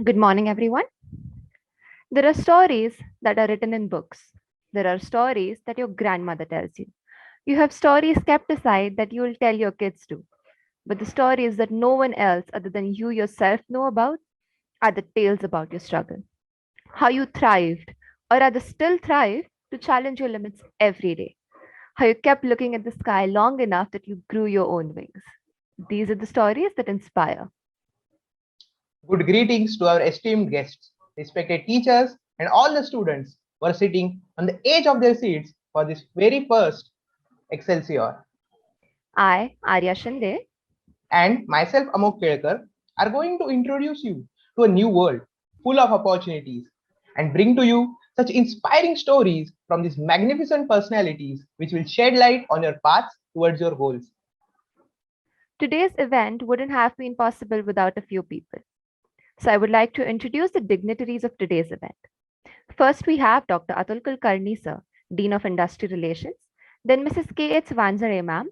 Good morning, everyone. There are stories that are written in books. There are stories that your grandmother tells you. You have stories kept aside that you will tell your kids too. But the stories that no one else other than you yourself know about are the tales about your struggle. How you thrived, or rather still thrive, to challenge your limits every day. How you kept looking at the sky long enough that you grew your own wings. These are the stories that inspire. Good greetings to our esteemed guests, respected teachers, and all the students who are sitting on the edge of their seats for this very first Excelsior. I, Arya Shinde, And myself, Amok Kelkar, are going to introduce you to a new world full of opportunities and bring to you such inspiring stories from these magnificent personalities which will shed light on your paths towards your goals. today's event wouldn't have been possible without a few people. So I would like to introduce the dignitaries of today's event. First, we have Dr. Atul Kulkarni, sir, Dean of Industry Relations. Then Mrs. K.H. Vanzare, ma'am,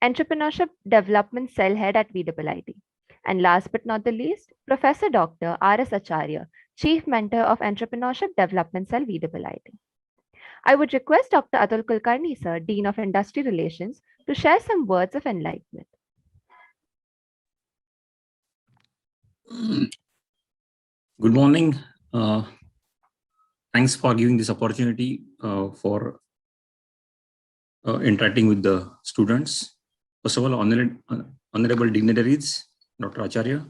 Entrepreneurship Development Cell Head at VIIT. And last but not the least, Professor Dr. R.S. Acharya, Chief Mentor of Entrepreneurship Development Cell, VIIT. I would request Dr. Atul Kulkarni, sir, Dean of Industry Relations, to share some words of enlightenment. Good morning. Thanks for giving this opportunity for interacting with the students. First of all, honorable dignitaries, Dr. Acharya,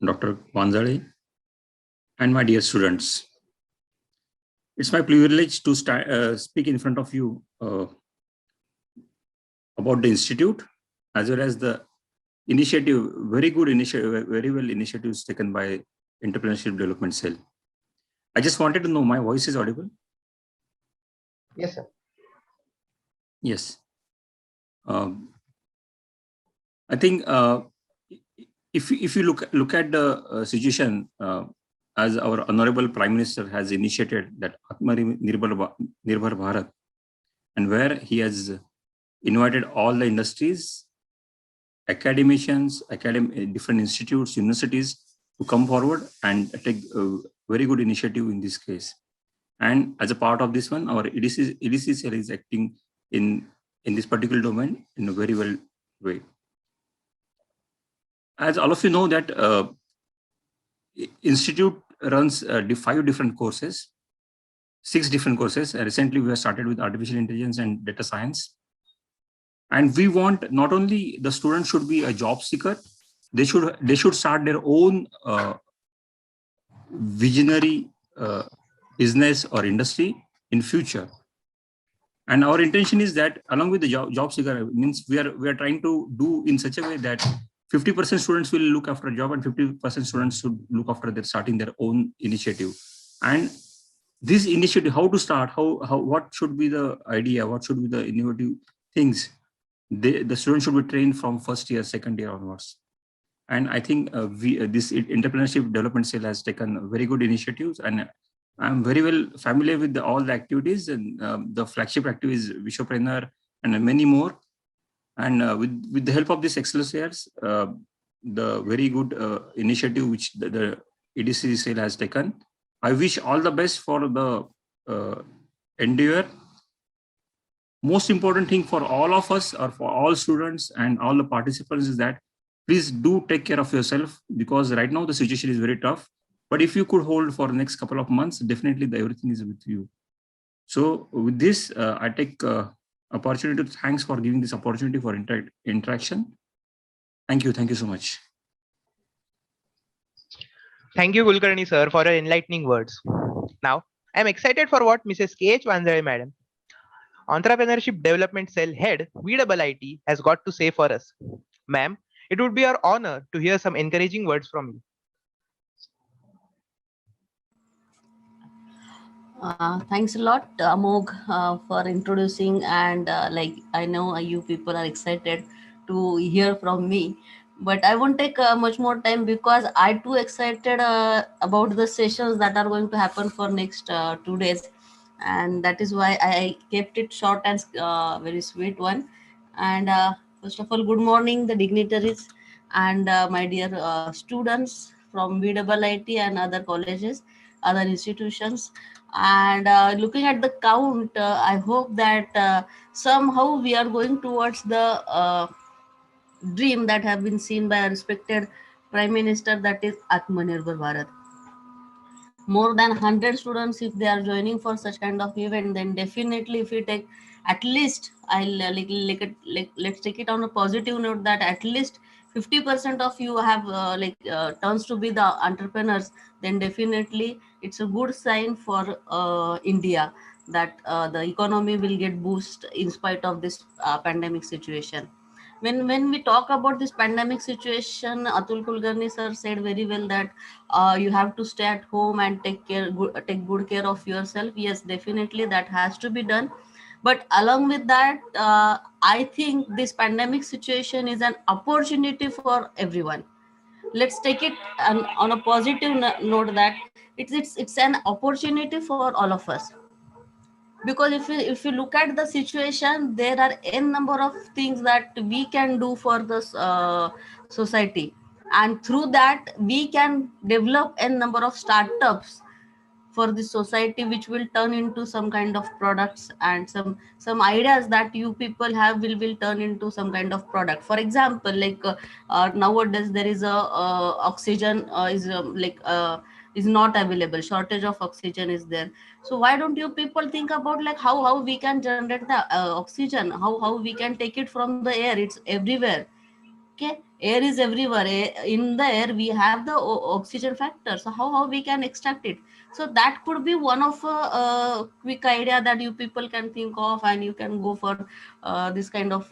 Dr. Vanzale, and my dear students. It's my privilege to speak in front of you about the institute as well as the initiative, very good initiative, very well initiatives taken by Entrepreneurship Development Cell. I just wanted to know, my voice is audible? Yes, sir. Yes. I think if you look at the situation as our honorable Prime Minister has initiated that Atmanirbhar Bharat, and where he has invited all the industries, academicians, different institutes, universities to come forward and take a very good initiative in this case. And as a part of this one, our EDC cell is acting in this particular domain in a very well way. As all of you know that institute runs 5 different courses, 6 different courses. Recently, we have started with artificial intelligence and data science. And we want not only the students should be a job seeker, they should start their own visionary business or industry in future. And our intention is that along with the job seeker, means we are trying to do in such a way that 50% students will look after a job and 50% students should look after their starting their own initiative. And this initiative, how to start, what should be the idea, what should be the innovative things, the students should be trained from first year, second year onwards. And I think this Entrepreneurship Development Cell has taken very good initiatives, and I'm very well familiar with all the activities, and the flagship activities, Vishwapreneur, and many more. And with the help of this Excelsiors, the very good initiative which the EDC cell has taken, I wish all the best for the endeavor. Most important thing for all of us, or for all students and all the participants, is that please do take care of yourself, because right now the situation is very tough. But if you could hold for the next couple of months, definitely everything is with you. So with this, I take opportunity to thanks for giving this opportunity for interaction. Thank you so much. Thank you, Kulkarni sir, for your enlightening words. Now, I'm excited for what Mrs. K.H. Vanzare, madam, Entrepreneurship Development Cell Head, VIIT, has got to say for us. Ma'am, it would be our honor to hear some encouraging words from you. Thanks a lot, Amog, for introducing, and like I know you people are excited to hear from me, but I won't take much more time because I too excited about the sessions that are going to happen for next 2 days, and that is why I kept it short and very sweet one. And first of all, good morning, the dignitaries and my dear students. from VIIT and other colleges, other institutions. And looking at the count, I hope that somehow we are going towards the dream that have been seen by a respected Prime Minister, that is Atmanirbhar Bharat. More than 100 students, if they are joining for such kind of event, then definitely if we take at least, I'll let's take it on a positive note, that at least 50% of you have turns to be the entrepreneurs, then definitely it's a good sign for India, that the economy will get boost in spite of this pandemic situation. When we talk about this pandemic situation, Atul Kulkarni sir said very well that you have to stay at home and take good care of yourself. Yes, definitely that has to be done. But along with that, I think this pandemic situation is an opportunity for everyone. Let's take it on a positive note, that it's an opportunity for all of us, because if you look at the situation, there are n number of things that we can do for this society, and through that we can develop n number of startups for the society, which will turn into some kind of products, and some ideas that you people have will turn into some kind of product. For example, nowadays there is a oxygen is not available, shortage of oxygen is there. So why don't you people think about like how we can generate the oxygen, how we can take it from the air? It's everywhere. Okay, air is everywhere. In the air we have the oxygen factor, so how we can extract it? So that could be one of quick idea that you people can think of, and you can go for this kind of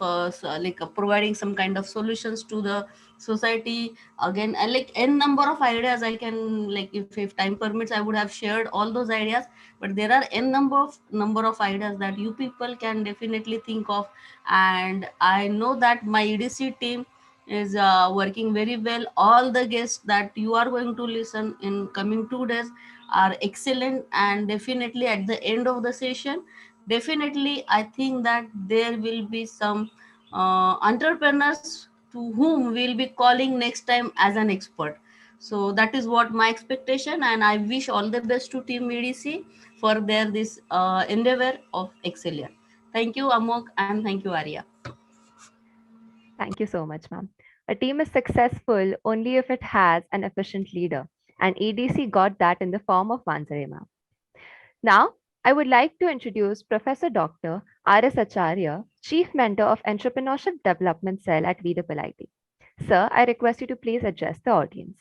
providing some kind of solutions to the society. Again, like n number of ideas I can, like if time permits, I would have shared all those ideas, but there are n number of ideas that you people can definitely think of. And I know that my EDC team is working very well. All the guests that you are going to listen in coming 2 days are excellent, and definitely at the end of the session, definitely I think that there will be some entrepreneurs to whom we'll be calling next time as an expert. So that is what my expectation, and I wish all the best to team EDC for their this endeavor of Excelsior. Thank you, Amok, and thank you, Arya. Thank you so much, ma'am. A team is successful only if it has an efficient leader, and EDC got that in the form of Vansare ma'am. Now, I would like to introduce Professor Dr. R.S. Acharya, Chief Mentor of Entrepreneurship Development Cell at VIIT. Sir, I request you to please address the audience.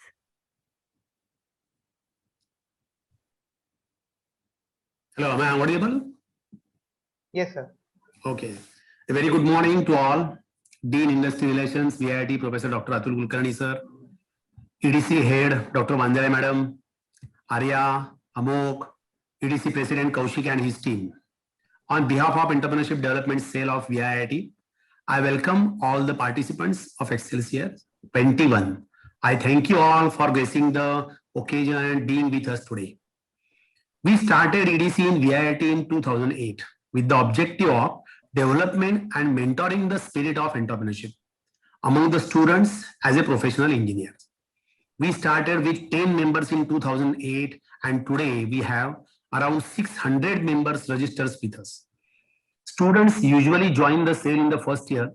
Hello, am I audible? Yes, sir. Okay. A very good morning to all. Dean Industry Relations, VIIT, Professor Dr. Atul Kulkarni sir, EDC Head, Dr. Vansare Madam, Arya, Amok, EDC President Kaushik and his team. On behalf of Entrepreneurship Development Cell of VIIT, I welcome all the participants of Excelsior 21. I thank you all for gracing the occasion and being with us today. We started EDC in VIIT in 2008 with the objective of development and mentoring the spirit of entrepreneurship among the students as a professional engineer. We started with 10 members in 2008, and today we have around 600 members registered with us. Students usually join the cell in the first year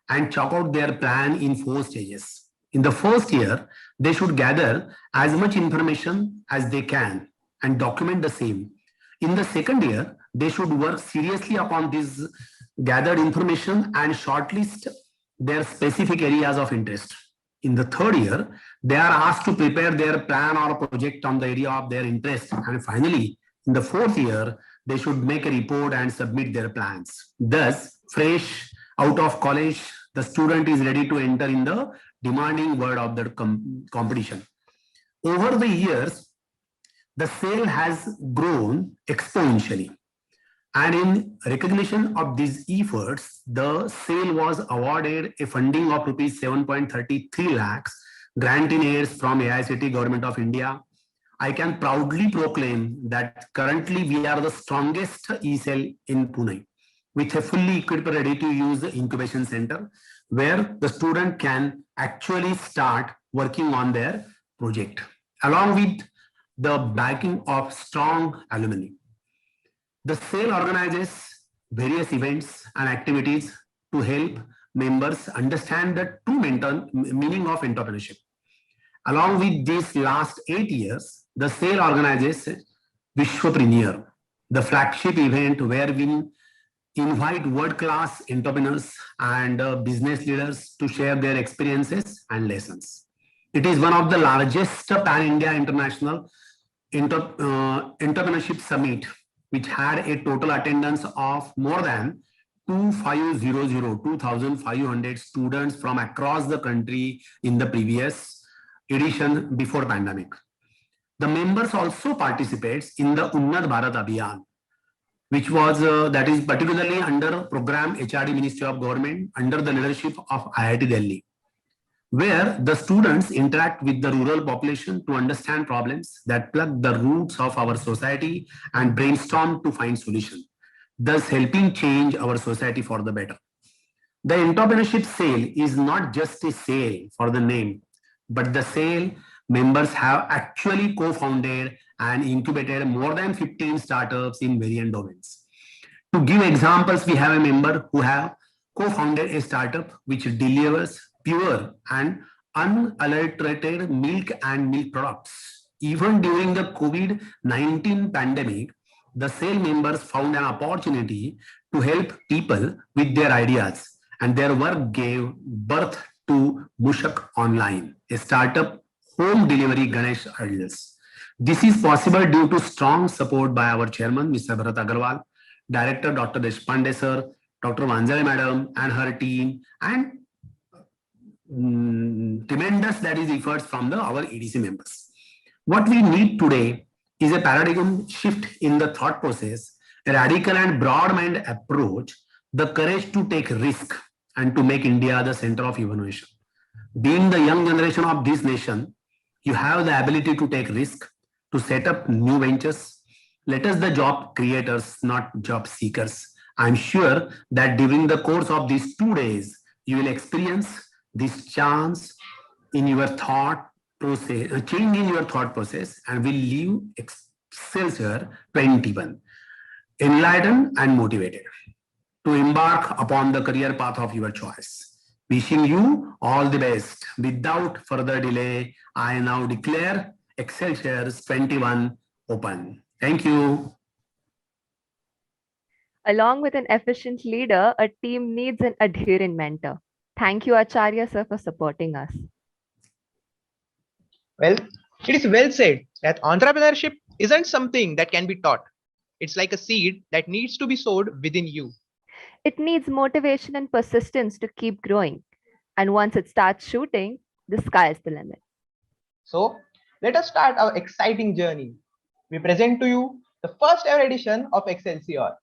and chalk out their plan in 4 stages. In the first year, they should gather as much information as they can and document the same. In the second year, they should work seriously upon this gathered information and shortlist their specific areas of interest. In the third year, they are asked to prepare their plan or project on the area of their interest. And finally, in the fourth year, they should make a report and submit their plans. Thus, fresh out of college, the student is ready to enter in the demanding world of the competition. Over the years, the cell has grown exponentially. And in recognition of these efforts, the cell was awarded a funding of rupees 7.33 lakhs grant in airs from AICTE Government of India. I can proudly proclaim that currently we are the strongest e-cell in Pune with a fully equipped ready-to-use incubation center where the student can actually start working on their project, along with the backing of strong alumni. The Cell organizes various events and activities to help members understand the true meaning of entrepreneurship. Along with these last 8 years, the Cell organizes Vishwapreneur, the flagship event where we invite world-class entrepreneurs and business leaders to share their experiences and lessons. It is one of the largest pan-India international entrepreneurship summit, which had a total attendance of more than 2,500 students from across the country in the previous edition before pandemic. The members also participates in the Unnat Bharat Abhiyan, which was that is particularly under program HRD Ministry of Government under the leadership of IIT Delhi, where the students interact with the rural population to understand problems that plug the roots of our society and brainstorm to find solutions, thus helping change our society for the better. The entrepreneurship sale is not just a sale for the name, but the sale members have actually co-founded and incubated more than 15 startups in various domains. To give examples, we have a member who have co-founded a startup which delivers pure and unadulterated milk and milk products. Even during the COVID-19 pandemic, the sale members found an opportunity to help people with their ideas, and their work gave birth to Mushak Online, a startup home delivery Ganesh idols. This is possible due to strong support by our chairman, Mr. Bharat Agarwal, director, Dr. Deshpande sir, Dr. Vanjale madam and her team, and tremendous that is efforts from our EDC members. What we need today is a paradigm shift in the thought process, a radical and broad-minded approach, the courage to take risk and to make India the center of innovation. Being the young generation of this nation, you have the ability to take risk, to set up new ventures. Let us the job creators, not job seekers. I'm sure that during the course of these 2 days, you will experience this chance in your thought process, a change in your thought process, and will leave Excelsior 21, enlightened and motivated to embark upon the career path of your choice. Wishing you all the best. Without further delay, I now declare Excelsior 21 open. Thank you. Along with an efficient leader, a team needs an adherent mentor. Thank you, Acharya sir, for supporting us. Well, it is well said that entrepreneurship isn't something that can be taught. It's like a seed that needs to be sowed within you. It needs motivation and persistence to keep growing. And once it starts shooting, the sky is the limit. So let us start our exciting journey. We present to you the first ever edition of Excelsior.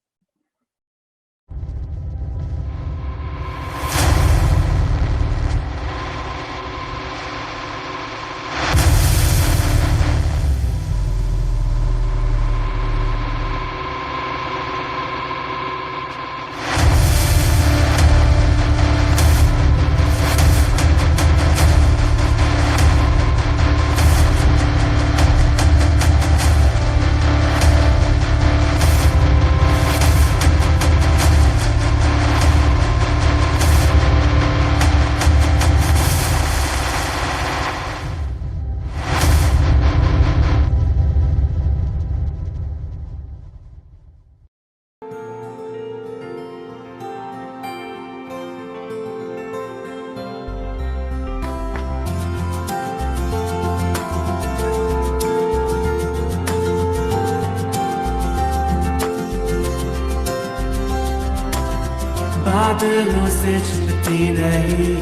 बादलों से छुपती नहीं,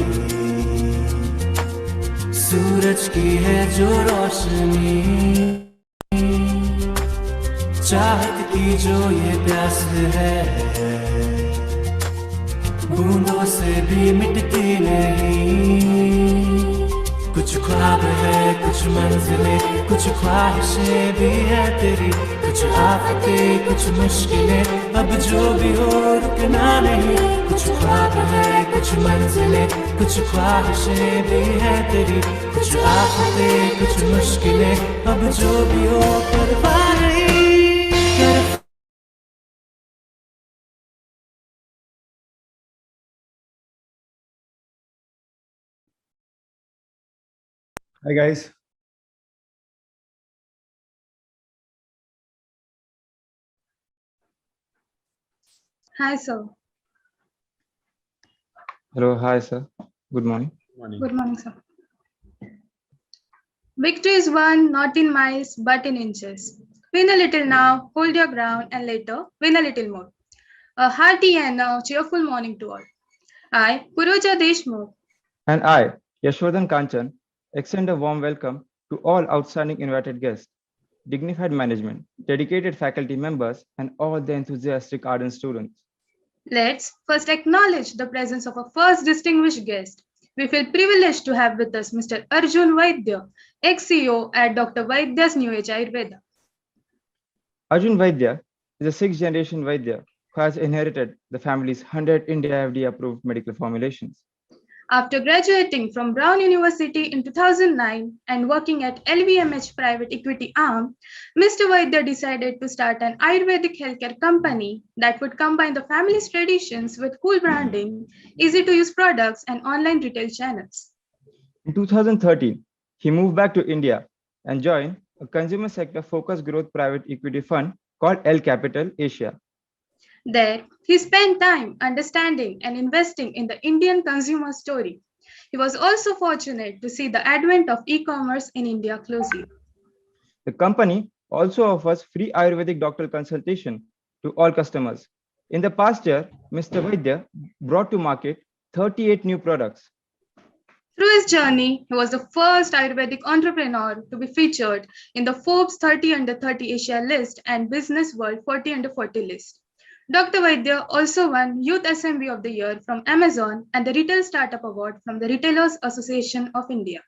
सूरज की है जो रोशनी, चाहत की जो ये प्यास है, बूंदों से भी मिटती नहीं। कुछ ख्वाब है, कुछ मंजिलें, कुछ ख्वाहिशें भी है तेरी, कुछ आफतें, कुछ मुश्किलें, अब जो भी हो रुकना नहीं। कुछ ख्वाब है, कुछ कुछ मंजिलें कुछ ख्वाहिशें भी हैं तेरी, कुछ आफतें कुछ मुश्किलें, अब जो भी हो परवाह नहीं कर। Hi guys. Hi, sir. Hello, hi sir. Good morning. Good morning, sir. Victory is won not in miles but in inches. Win a little now, hold your ground, and later win a little more. A hearty and a cheerful morning to all. I, Puruja Deshmukh, And I, Yashwardhan Kanchan, extend a warm welcome to all outstanding invited guests, dignified management, dedicated faculty members, and all the enthusiastic ardent students. let's first acknowledge the presence of our first distinguished guest. We feel privileged to have with us Mr. Arjun Vaidya, ex-CEO at Dr. Vaidya's New Age Ayurveda. Arjun Vaidya is a sixth generation Vaidya who has inherited the family's 100 India FDA approved medical formulations. After graduating from Brown University in 2009 and working at LVMH private equity arm, Mr. Vaidya decided to start an Ayurvedic healthcare company that would combine the family's traditions with cool branding, easy-to-use products, and online retail channels. In 2013, he moved back to India and joined a consumer sector focused growth private equity fund called L Capital Asia. There, he spent time understanding and investing in the Indian consumer story. He was also fortunate to see the advent of e-commerce in India closely. The company also offers free Ayurvedic doctoral consultation to all customers. In the past year, Mr. Vaidya brought to market 38 new products. Through his journey, he was the first Ayurvedic entrepreneur to be featured in the Forbes 30 Under 30 Asia list and Business World 40 Under 40 list. Dr. Vaidya also won Youth SMB of the Year from Amazon and the Retail Startup Award from the Retailers Association of India.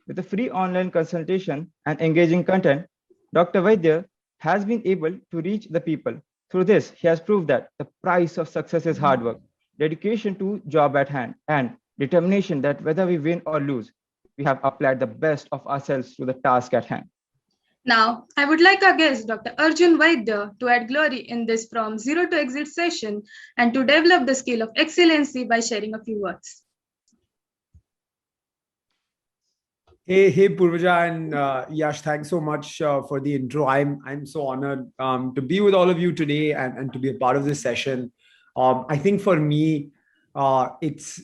With a free online consultation and engaging content, Dr. Vaidya has been able to reach the people. Through this, he has proved that the price of success is hard work, dedication to job at hand, and determination that whether we win or lose, we have applied the best of ourselves to the task at hand. Now, I would like our guest, Dr. Arjun Vaidya, to add glory in this from zero to exit session and to develop the skill of excellency by sharing a few words. Hey, Purvaja and Yash, thanks so much for the intro. I'm so honored to be with all of you today and to be a part of this session. I think for me, it's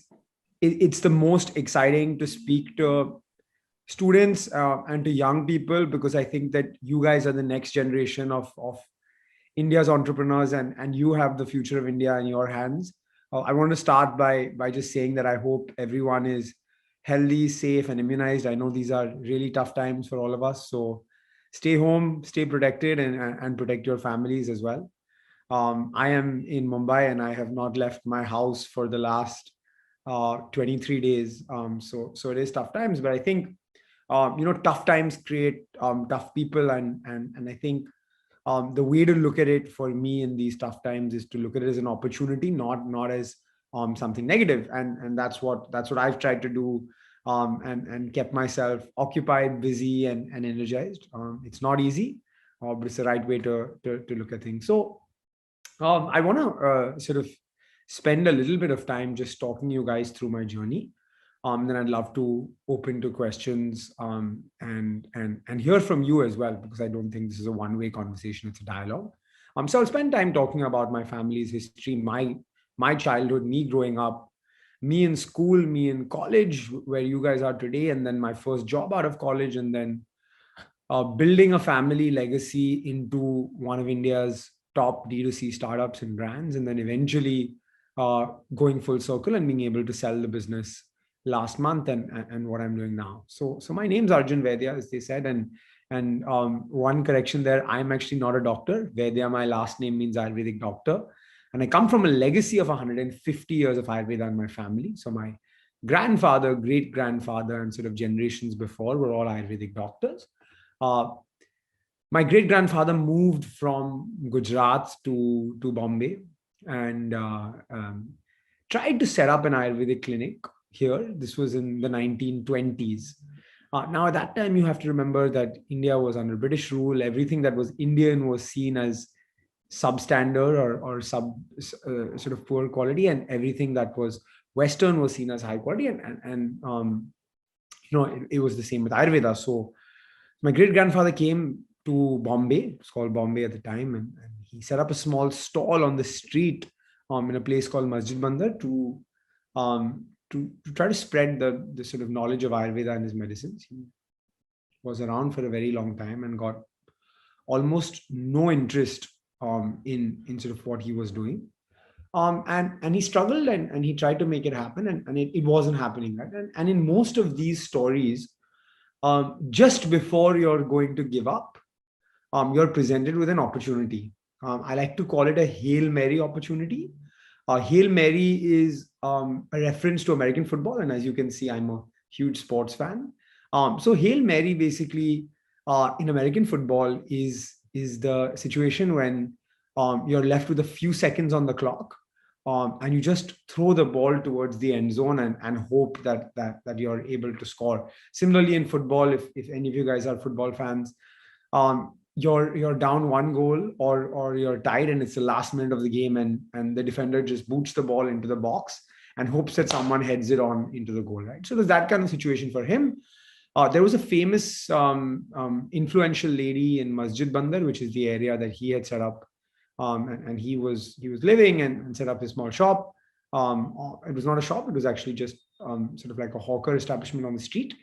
the most exciting to speak to students and to young people, because I think that you guys are the next generation of India's entrepreneurs, and you have the future of India in your hands. I want to start by just saying that I hope everyone is healthy, safe, and immunized. I know these are really tough times for all of us. So stay home, stay protected, and protect your families as well. I am in Mumbai and I have not left my house for the last 23 days. So it is tough times, but I think tough times create tough people, and I think the way to look at it for me in these tough times is to look at it as an opportunity, not as something negative, and that's what I've tried to do, and kept myself occupied, busy, and energized. It's not easy, but it's the right way to look at things. So I want to sort of spend a little bit of time just talking you guys through my journey. Then I'd love to open to questions and hear from you as well, because I don't think this is a one-way conversation, it's a dialogue. So I'll spend time talking about my family's history, my childhood, me growing up, me in school, me in college, where you guys are today, and then my first job out of college, and then building a family legacy into one of India's top D2C startups and brands, and then eventually going full circle and being able to sell the business last month, and what I'm doing now. So my name's Arjun Vaidya, as they said, and one correction there, I'm actually not a doctor. Vaidya, my last name, means Ayurvedic doctor, and I come from a legacy of 150 years of Ayurveda in my family. So my grandfather, great grandfather, and sort of generations before were all Ayurvedic doctors. My great grandfather moved from Gujarat to Bombay, and tried to set up an Ayurvedic clinic here. This was in the 1920s. Now, at that time, you have to remember that India was under British rule. Everything that was Indian was seen as substandard or sort of poor quality, and everything that was Western was seen as high quality. And it was the same with Ayurveda. So my great grandfather came to Bombay. It's called Bombay at the time, and he set up a small stall on the street in a place called Masjid Bandar to try to spread the sort of knowledge of Ayurveda and his medicines. He was around for a very long time and got almost no interest in sort of what he was doing. And he struggled and he tried to make it happen, and it wasn't happening, right? And in most of these stories, just before you're going to give up, you're presented with an opportunity. I like to call it a Hail Mary opportunity. Hail Mary is a reference to American football, and as you can see, I'm a huge sports fan. So Hail Mary basically in American football is the situation when you're left with a few seconds on the clock, and you just throw the ball towards the end zone and hope that you're able to score. Similarly, in football, if any of you guys are football fans, you're down 1 goal or you're tied and it's the last minute of the game, and the defender just boots the ball into the box and hopes that someone heads it on into the goal, right? So there's that kind of situation for him. There was a famous influential lady in Masjid Bandar, which is the area that he had set up, and he was living and set up his small shop. It was not a shop; it was actually just sort of like a hawker establishment on the street.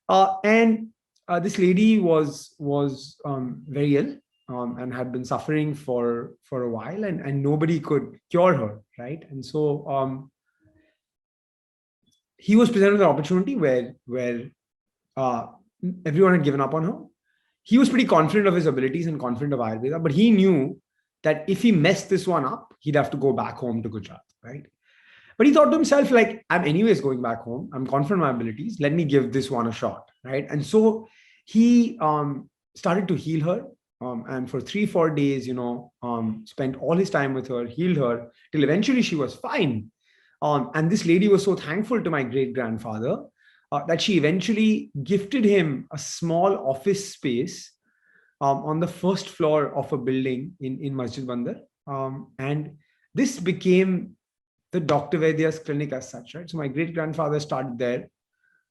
And this lady was very ill and had been suffering for a while, and nobody could cure her, right? And so he was presented with an opportunity where everyone had given up on her. He was pretty confident of his abilities and confident of Ayurveda, but he knew that if he messed this one up, he'd have to go back home to Gujarat, right? But he thought to himself, like, I'm anyways going back home. I'm confident in my abilities. Let me give this one a shot, right? And so he started to heal her. And for 3-4 days, spent all his time with her, healed her, till eventually she was fine. And this lady was so thankful to my great-grandfather that she eventually gifted him a small office space on the first floor of a building in Masjid Bandar. And this became the Dr. Vaidya's clinic as such, right? So my great-grandfather started there.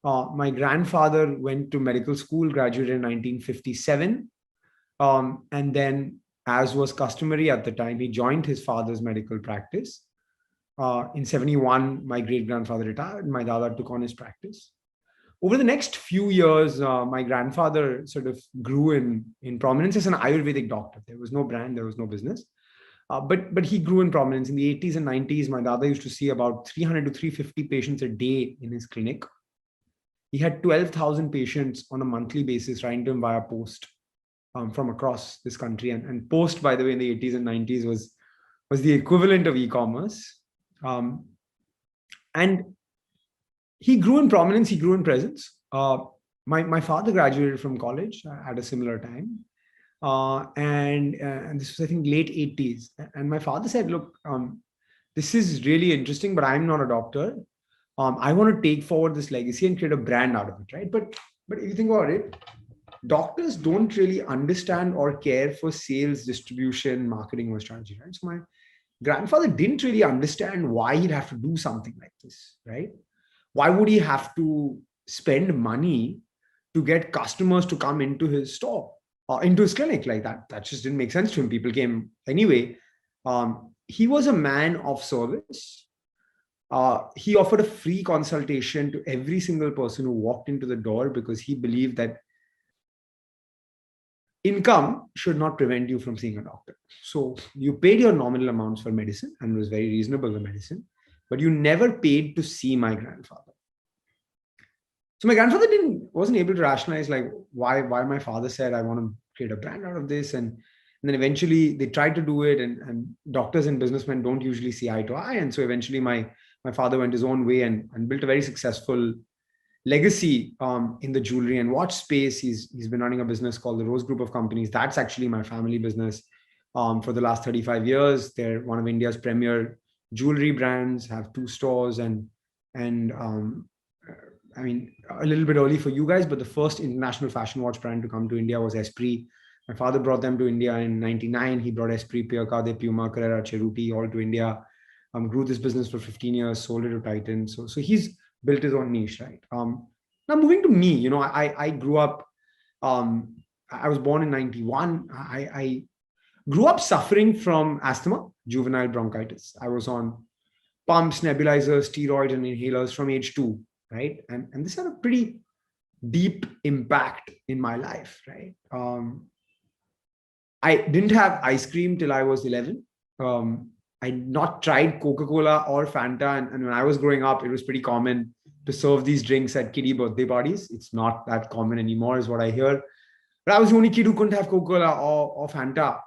My grandfather went to medical school, graduated in 1957. And then, as was customary at the time, he joined his father's medical practice. In 71, my great-grandfather retired. My dada took on his practice. Over the next few years, my grandfather sort of grew in prominence as an Ayurvedic doctor. There was no brand, there was no business. But he grew in prominence. In the 80s and 90s, my dada used to see about 300 to 350 patients a day in his clinic. He had 12,000 patients on a monthly basis writing to him via post from across this country. And post, by the way, in the 80s and 90s was the equivalent of e-commerce. And he grew in prominence, he grew in presence. My father graduated from college at a similar time. And this was, I think, late 80s. And my father said, look, this is really interesting, but I'm not a doctor. I want to take forward this legacy and create a brand out of it, right? But if you think about it, doctors don't really understand or care for sales, distribution, marketing, or strategy, right? So my grandfather didn't really understand why he'd have to do something like this, right? Why would he have to spend money to get customers to come into his store or into his clinic like that? That just didn't make sense to him. People came anyway. He was a man of service. He offered a free consultation to every single person who walked into the door because he believed that income should not prevent you from seeing a doctor. So you paid your nominal amounts for medicine, and it was very reasonable for medicine, but you never paid to see my grandfather. So my grandfather wasn't able to rationalize like why my father said, I want to create a brand out of this. And then eventually they tried to do it, and doctors and businessmen don't usually see eye to eye. And so eventually my father went his own way and built a very successful legacy in the jewelry and watch space. He's been running a business called the Rose Group of Companies. That's actually my family business for the last 35 years. They're one of India's premier jewelry brands, have 2 stores, and I mean, a little bit early for you guys, but the first international fashion watch brand to come to India was Esprit. My father brought them to India in '99. He brought Esprit, Pierre Cardin, Puma, Carrera, Cerruti all to India. Grew this business for 15 years, sold it to Titan. So he's built his own niche, right? Now moving to me, you know, I grew up. I was born in '91. I grew up suffering from asthma, juvenile bronchitis. I was on pumps, nebulizers, steroids, and inhalers from age 2, right? And this had a pretty deep impact in my life, right? I didn't have ice cream till I was 11. I'd not tried Coca-Cola or Fanta. And when I was growing up, it was pretty common to serve these drinks at kiddie birthday parties. It's not that common anymore, is what I hear. But I was the only kid who couldn't have Coca-Cola or Fanta.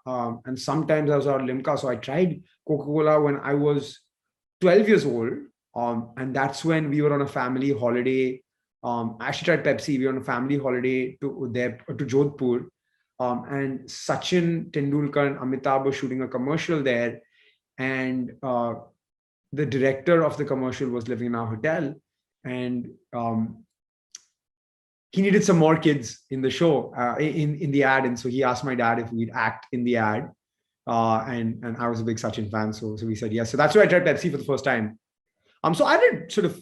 And sometimes I was out of Limca. So I tried Coca-Cola when I was 12 years old. And that's when we were on a family holiday. I actually tried Pepsi. We were on a family holiday to Jodhpur. And Sachin Tendulkar and Amitabh were shooting a commercial there. And the director of the commercial was living in our hotel. And he needed some more kids in the show, in the ad. And so he asked my dad if we'd act in the ad. And I was a big Sachin fan. So we said yes. So that's why I tried Pepsi for the first time. So I had a sort of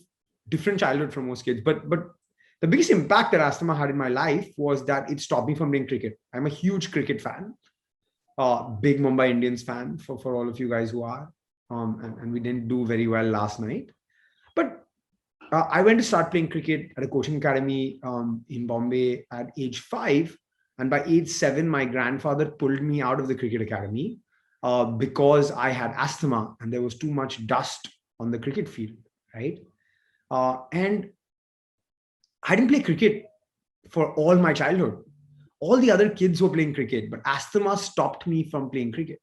different childhood from most kids. But the biggest impact that asthma had in my life was that it stopped me from playing cricket. I'm a huge cricket fan. Big Mumbai Indians fan for all of you guys who are. And we didn't do very well last night. But I went to start playing cricket at a coaching academy in Bombay at age 5. And by age 7, my grandfather pulled me out of the cricket academy because I had asthma and there was too much dust on the cricket field, right? And I didn't play cricket for all my childhood. All the other kids were playing cricket, but asthma stopped me from playing cricket.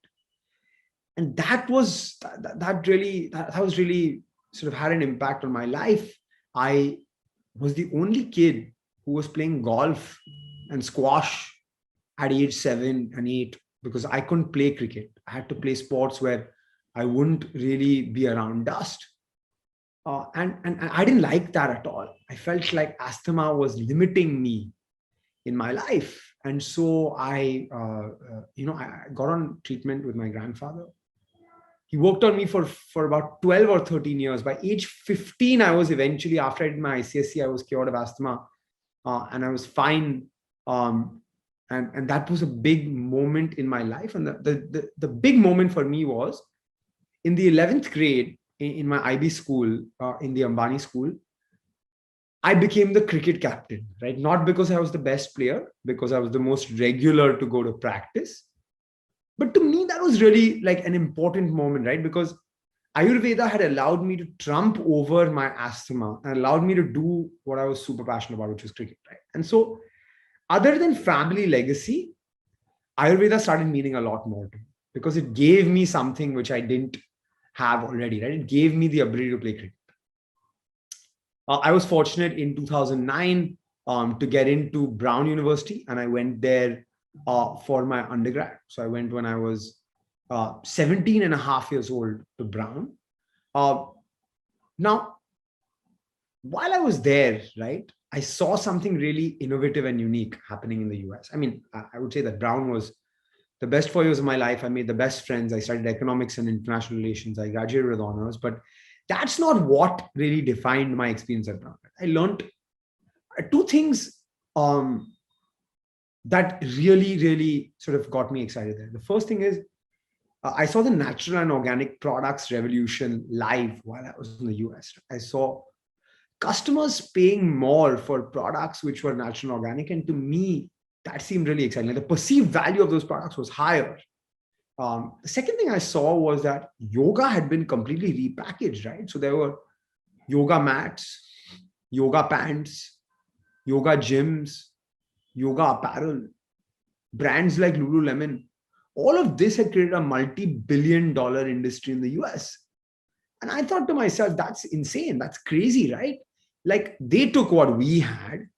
And that was really sort of had an impact on my life. I was the only kid who was playing golf and squash at age 7 and 8 because I couldn't play cricket. I had to play sports where I wouldn't really be around dust. And I didn't like that at all. I felt like asthma was limiting me in my life. And so I got on treatment with my grandfather. He worked on me for about 12 or 13 years. By age 15, I was eventually, after I did my ICSE, I was cured of asthma and I was fine. And that was a big moment in my life. And the big moment for me was in the 11th grade in my IB school, in the Ambani school, I became the cricket captain, right? Not because I was the best player, because I was the most regular to go to practice. But to me, that was really like an important moment, right? Because Ayurveda had allowed me to trump over my asthma and allowed me to do what I was super passionate about, which was cricket, right? And so other than family legacy, Ayurveda started meaning a lot more to me because it gave me something which I didn't have already, right? It gave me the ability to play cricket. I was fortunate in 2009 to get into Brown University, and I went there for my undergrad. So I went when I was 17 and a half years old to Brown. Now, while I was there, right, I saw something really innovative and unique happening in the US. I mean, I would say that Brown was the best 4 years of my life. I made the best friends. I studied economics and international relations. I graduated with honors, but that's not what really defined my experience at Brown. I learned two things that really sort of got me excited there. The first thing is I saw the natural and organic products revolution live while I was in the US. I saw customers paying more for products which were natural and organic. And to me, that seemed really exciting. Like the perceived value of those products was higher. The second thing I saw was that yoga had been completely repackaged, right? So there were yoga mats, yoga pants, yoga gyms, yoga apparel, brands like Lululemon. All of this had created a multi-billion-dollar industry in the US. And I thought to myself, that's insane. That's crazy, right? Like they took what we had,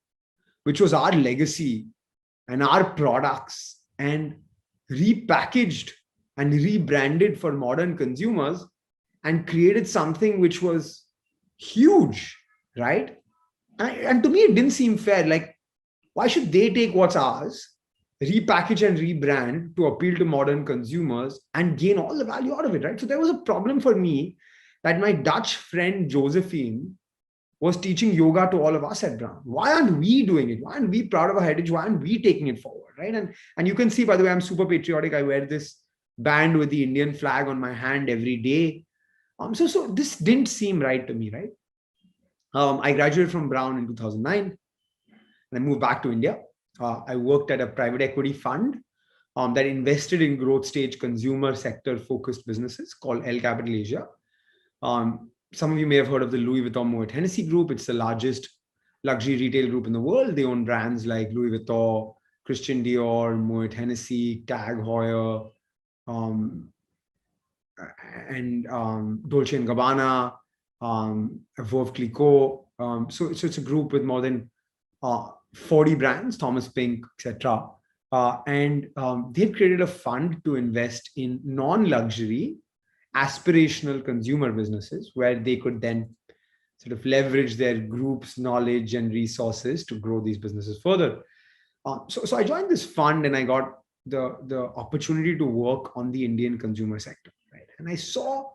which was our legacy and our products, and repackaged and rebranded for modern consumers and created something which was huge, right? And to me, it didn't seem fair. Like, why should they take what's ours, repackage and rebrand to appeal to modern consumers and gain all the value out of it, right? So there was a problem for me that my Dutch friend Josephine was teaching yoga to all of us at Brown. Why aren't we doing it? Why aren't we proud of our heritage? Why aren't we taking it forward, right? And you can see, by the way, I'm super patriotic. I wear this band with the Indian flag on my hand every day. So this didn't seem right to me, right? I graduated from Brown in 2009 and I moved back to India. I worked at a private equity fund that invested in growth stage consumer sector focused businesses called L Capital Asia. Some of you may have heard of the Louis Vuitton Moet Hennessy Group. It's the largest luxury retail group in the world. They own brands like Louis Vuitton, Christian Dior, Moet Hennessy, Tag Heuer, and Dolce & Gabbana, Veuve Clicquot. So it's a group with more than 40 brands, Thomas Pink, etc. And they've created a fund to invest in non-luxury aspirational consumer businesses where they could then sort of leverage their group's knowledge and resources to grow these businesses further. So I joined this fund and I got the opportunity to work on the Indian consumer sector, right? And I saw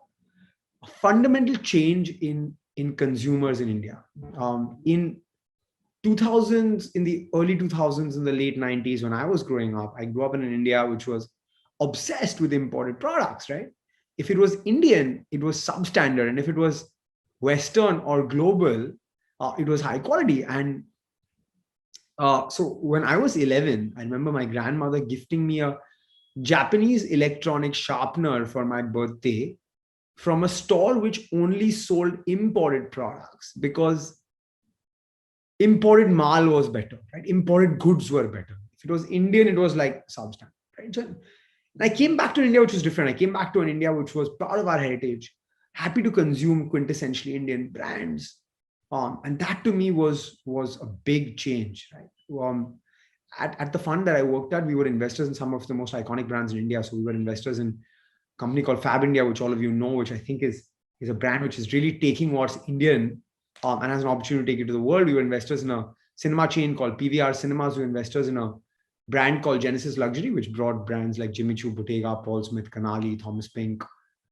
a fundamental change in consumers in India. In 2000s, in the early 2000s, in the late 90s, when I was growing up, I grew up in an India which was obsessed with imported products, right? If it was Indian, it was substandard. And if it was Western or global, it was high quality. And so when I was 11, I remember my grandmother gifting me a Japanese electronic sharpener for my birthday from a store which only sold imported products because imported mal was better, right? Imported goods were better. If it was Indian, it was like substandard, right? So I came back to India, which was different. I came back to an India which was proud of our heritage, happy to consume quintessentially Indian brands. And that to me was a big change, right? At the fund that I worked at, we were investors in some of the most iconic brands in India. So we were investors in a company called Fab India, which all of you know, which I think is a brand which is really taking what's Indian and has an opportunity to take it to the world. We were investors in a cinema chain called PVR Cinemas. We were investors in a brand called Genesis Luxury, which brought brands like Jimmy Choo, Bottega, Paul Smith, Canali, Thomas Pink,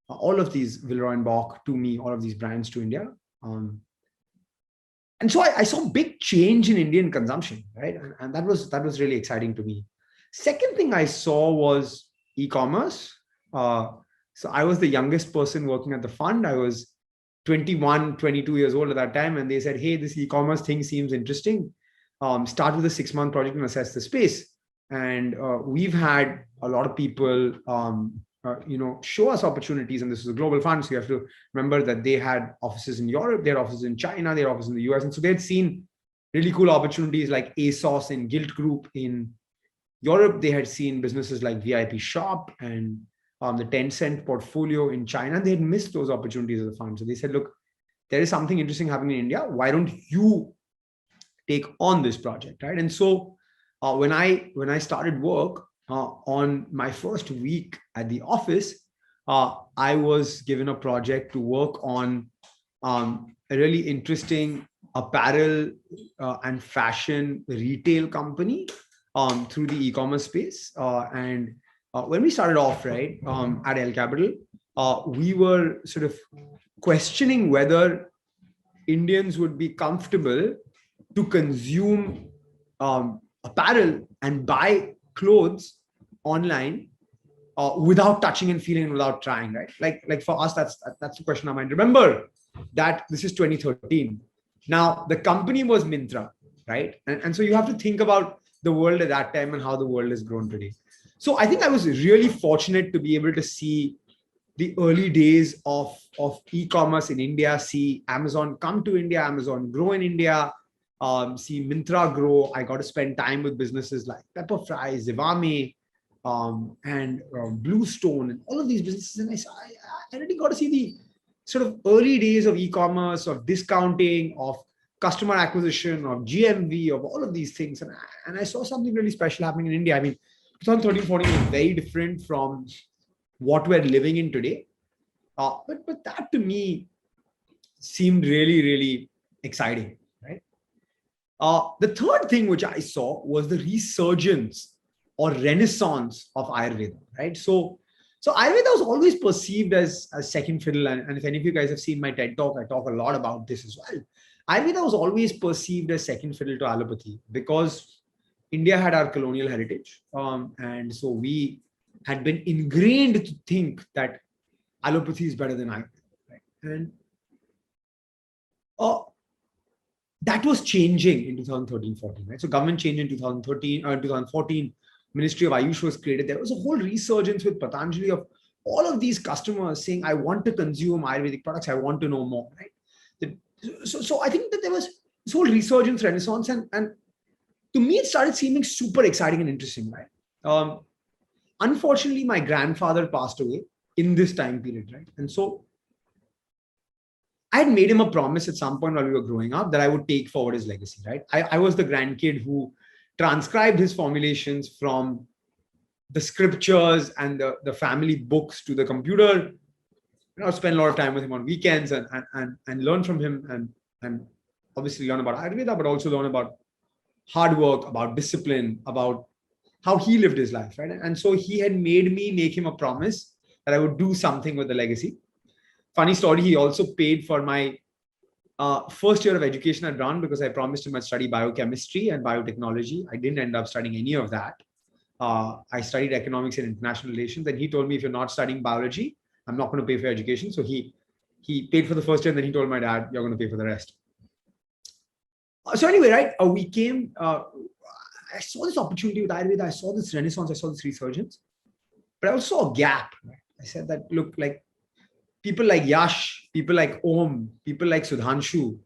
all of these, Villeroy & Boch, to me, all of these brands to India. And so I saw big change in Indian consumption, right? And that was really exciting to me. Second thing I saw was e-commerce. So I was the youngest person working at the fund. I was 21, 22 years old at that time. And they said, hey, this e-commerce thing seems interesting. Start with a 6-month project and assess the space. And we've had a lot of people, show us opportunities. And this is a global fund. So you have to remember that they had offices in Europe, they had offices in China, they had offices in the US. And so they had seen really cool opportunities like ASOS and Gilt Group in Europe. They had seen businesses like VIP Shop and the Tencent portfolio in China. They had missed those opportunities as a fund. So they said, look, there is something interesting happening in India. Why don't you take on this project, right? And so when I started work on my first week at the office, I was given a project to work on a really interesting apparel and fashion retail company through the e-commerce space. And when we started off, right, at L Capital, we were sort of questioning whether Indians would be comfortable to consume apparel and buy clothes online without touching and feeling and without trying, right? Like for us, that's the question of mind. Remember that this is 2013. Now the company was Myntra, right? And so you have to think about the world at that time and how the world has grown today. So I think I was really fortunate to be able to see the early days of e-commerce in India, see Amazon come to India, Amazon grow in India, see Myntra grow. I got to spend time with businesses like Pepperfry, Zivame, and Bluestone, and all of these businesses. And I really got to see the sort of early days of e-commerce, of discounting, of customer acquisition, of GMV, of all of these things. And I saw something really special happening in India. I mean, 2013-14 was very different from what we're living in today. But that to me seemed really, really exciting, right? The third thing which I saw was the resurgence or renaissance of Ayurveda, right? So Ayurveda was always perceived as second fiddle. And if any of you guys have seen my TED talk, I talk a lot about this as well. Ayurveda was always perceived as second fiddle to allopathy because India had our colonial heritage. And so we had been ingrained to think that allopathy is better than Ayurveda, right? And that was changing in 2013-14, right? So government changed in 2014, Ministry of Ayush was created. There was a whole resurgence with Patanjali of all of these customers saying, I want to consume Ayurvedic products. I want to know more, right? So I think that there was this whole resurgence, renaissance, and to me, it started seeming super exciting and interesting, right? Unfortunately, my grandfather passed away in this time period, right? And so I had made him a promise at some point while we were growing up that I would take forward his legacy, right? I was the grandkid who transcribed his formulations from the scriptures and the family books to the computer. I spent a lot of time with him on weekends and learn from him and obviously learn about Ayurveda, but also learn about hard work, about discipline, about how he lived his life, right? And so he had made me make him a promise that I would do something with the legacy. Funny story, he also paid for my first year of education at Brown because I promised him I'd study biochemistry and biotechnology. I didn't end up studying any of that. I studied economics and international relations, and he told me, if you're not studying biology, I'm not going to pay for your education. So he paid for the first year, and then he told my dad, you're going to pay for the rest. So anyway, right, we came, I saw this opportunity with Ayurveda. I saw this renaissance. I saw this resurgence, but I also saw a gap. Right? I said that, look, like people like Yash, people like Om, people like Sudhanshu,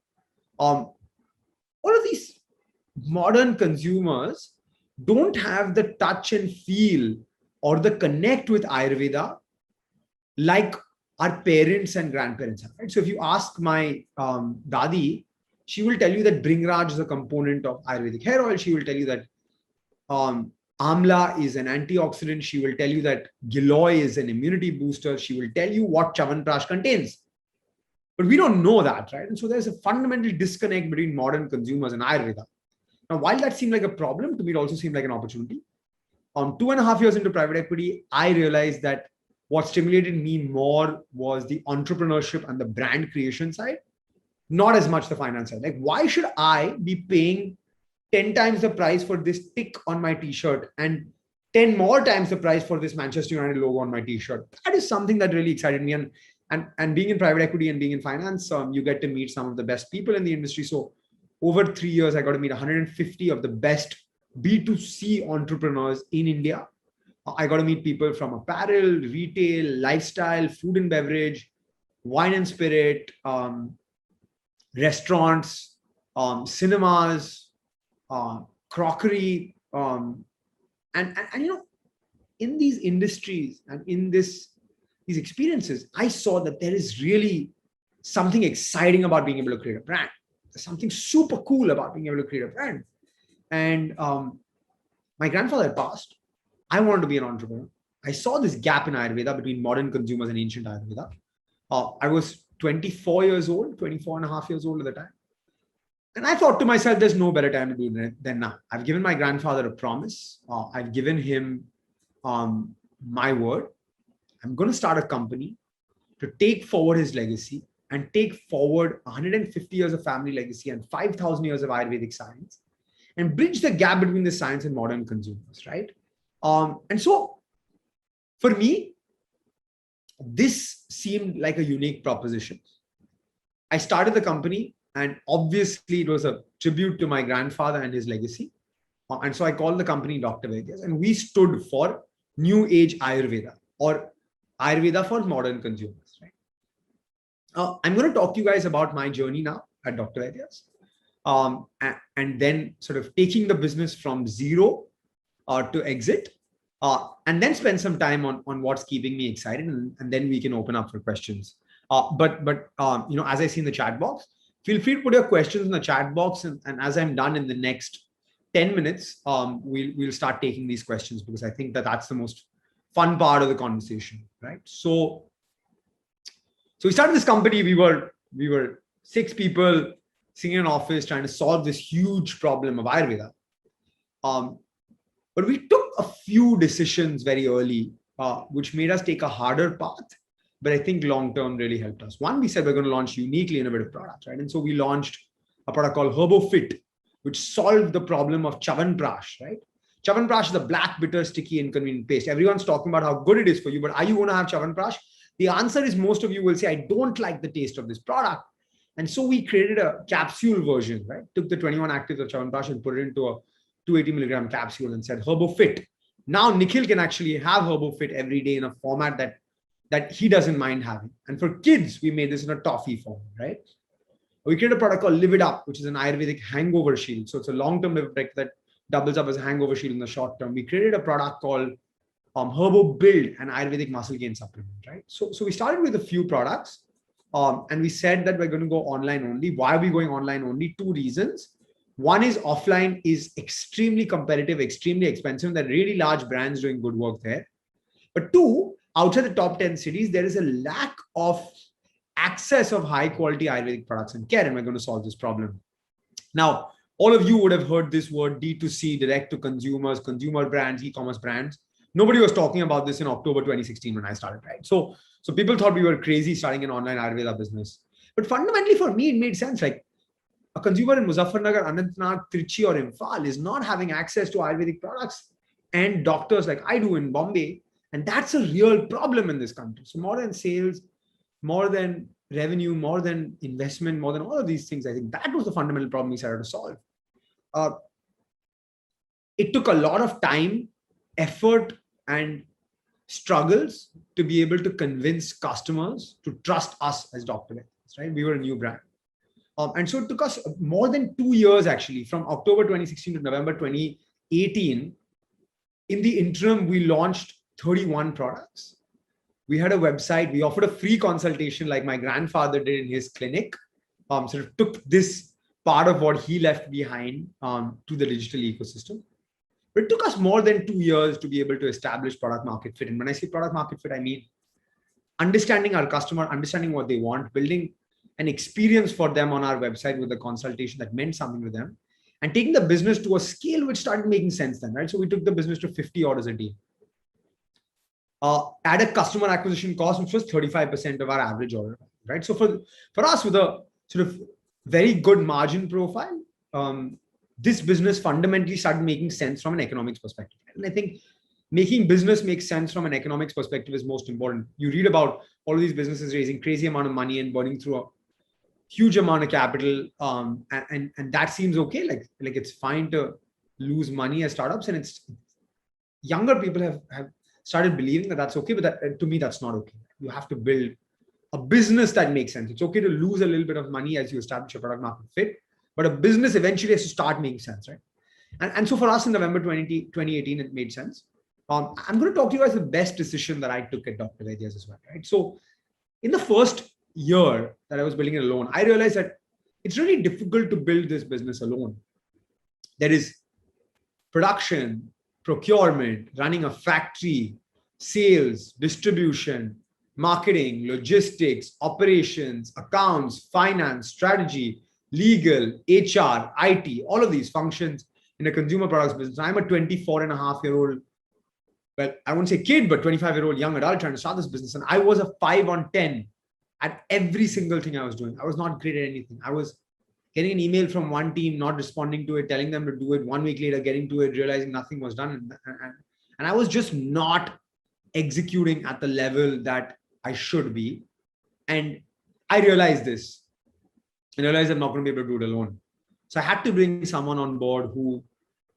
all of these modern consumers don't have the touch and feel or the connect with Ayurveda like our parents and grandparents have, right? So if you ask my Dadi, she will tell you that Bringraj is a component of Ayurvedic hair oil. She will tell you that Amla is an antioxidant. She will tell you that Giloy is an immunity booster. She will tell you what Chavanprash contains. But we don't know that, right? And so there's a fundamental disconnect between modern consumers and Ayurveda. Now, while that seemed like a problem, to me, it also seemed like an opportunity. 2.5 years into private equity, I realized that what stimulated me more was the entrepreneurship and the brand creation side, not as much the finance side. Like, why should I be paying 10 times the price for this tick on my t-shirt and 10 more times the price for this Manchester United logo on my t-shirt? That is something that really excited me. And being in private equity and being in finance, you get to meet some of the best people in the industry. So over 3 years, I got to meet 150 of the best B2C entrepreneurs in India. I got to meet people from apparel, retail, lifestyle, food and beverage, wine and spirit, restaurants, cinemas, crockery, and you know, in these industries and in these experiences, I saw that there is really something exciting about being able to create a brand. There's something super cool about being able to create a brand. And my grandfather had passed. I wanted to be an entrepreneur. I saw this gap in Ayurveda between modern consumers and ancient Ayurveda. I was 24 years old, 24 and a half years old at the time. And I thought to myself, there's no better time to do it than now. I've given my grandfather a promise. I've given him my word. I'm going to start a company to take forward his legacy and take forward 150 years of family legacy and 5,000 years of Ayurvedic science and bridge the gap between the science and modern consumers, right? And so for me, this seemed like a unique proposition. I started the company, and obviously it was a tribute to my grandfather and his legacy. And so I called the company Dr. Vaidya's, and we stood for New Age Ayurveda, or Ayurveda for modern consumers, right? I'm going to talk to you guys about my journey now at Dr. Vaidya's, and then sort of taking the business from zero to exit, and then spend some time on what's keeping me excited, and then we can open up for questions. But you know, as I see in the chat box, feel free to put your questions in the chat box, and as I'm done in the next 10 minutes, we'll start taking these questions, because I think that that's the most fun part of the conversation, right? So So we started this company. We were 6 people sitting in an office trying to solve this huge problem of Ayurveda. But we took a few decisions very early, which made us take a harder path, but I think long-term really helped us. One, we said we're going to launch uniquely innovative products, right? And so we launched a product called HerboFit, which solved the problem of Chyawanprash, right? Chyawanprash is a black, bitter, sticky, inconvenient paste. Everyone's talking about how good it is for you, but are you going to have Chyawanprash? The answer is most of you will say, I don't like the taste of this product. And so we created a capsule version, right? Took the 21 actives of Chyawanprash and put it into a 280 milligram capsule and said HerboFit. Now Nikhil can actually have HerboFit every day in a format that he doesn't mind having. And for kids, we made this in a toffee form, right? We created a product called Live It Up, which is an Ayurvedic hangover shield. So it's a long-term effect that doubles up as a hangover shield in the short term. We created a product called Herbo Build, an Ayurvedic muscle gain supplement, right? So we started with a few products and we said that we're going to go online only. Why are we going online only? 2 reasons. One is offline is extremely competitive, extremely expensive. There are really large brands doing good work there. But 2, outside the top 10 cities, there is a lack of access of high quality Ayurvedic products and care, and we're going to solve this problem. Now, all of you would have heard this word D2C, direct to consumers, consumer brands, e-commerce brands. Nobody was talking about this in October 2016 when I started, right? So people thought we were crazy starting an online Ayurveda business. But fundamentally for me, it made sense. Like a consumer in Muzaffarnagar, Anantnag, Trichy or Imphal is not having access to Ayurvedic products and doctors like I do in Bombay. And that's a real problem in this country. So more than sales, more than revenue, more than investment, more than all of these things, I think that was the fundamental problem we started to solve. It took a lot of time, effort, and struggles to be able to convince customers to trust us as Dr. Vaidya, right? We were a new brand. And so it took us more than 2 years, actually, from October 2016 to November 2018. In the interim, we launched 31 products. We had a website. We offered a free consultation like my grandfather did in his clinic. Sort of took this part of what he left behind to the digital ecosystem. But it took us more than 2 years to be able to establish product market fit. And when I say product market fit, I mean understanding our customer, understanding what they want, building an experience for them on our website with a consultation that meant something to them, and taking the business to a scale which started making sense then, right? So we took the business to 50 orders a day. At a customer acquisition cost, which was 35% of our average order, right? So for us, with a sort of very good margin profile, this business fundamentally started making sense from an economics perspective. And I think making business make sense from an economics perspective is most important. You read about all of these businesses raising crazy amount of money and burning through a huge amount of capital, and that seems okay. Like it's fine to lose money as startups, and it's younger people have started believing that that's okay, but that, to me, that's not okay. You have to build a business that makes sense. It's okay to lose a little bit of money as you establish your product market fit, but a business eventually has to start making sense, right? And so for us in November 2018, it made sense. I'm going to talk to you guys the best decision that I took at Dr. Vaidya's as well, right? So in the first year that I was building it alone, I realized that it's really difficult to build this business alone. There is production, procurement, running a factory, sales, distribution, marketing, logistics, operations, accounts, finance, strategy, legal, HR, IT, all of these functions in a consumer products business. I'm a 24-and-a-half-year-old, well, I won't say kid, but 25-year-old young adult trying to start this business. And I was a 5 on 10 at every single thing I was doing. I was not great at anything. I was getting an email from one team, not responding to it, telling them to do it. 1 week later, getting to it, realizing nothing was done. And I was just not executing at the level that I should be. And I realized this. And I realized I'm not going to be able to do it alone. So I had to bring someone on board who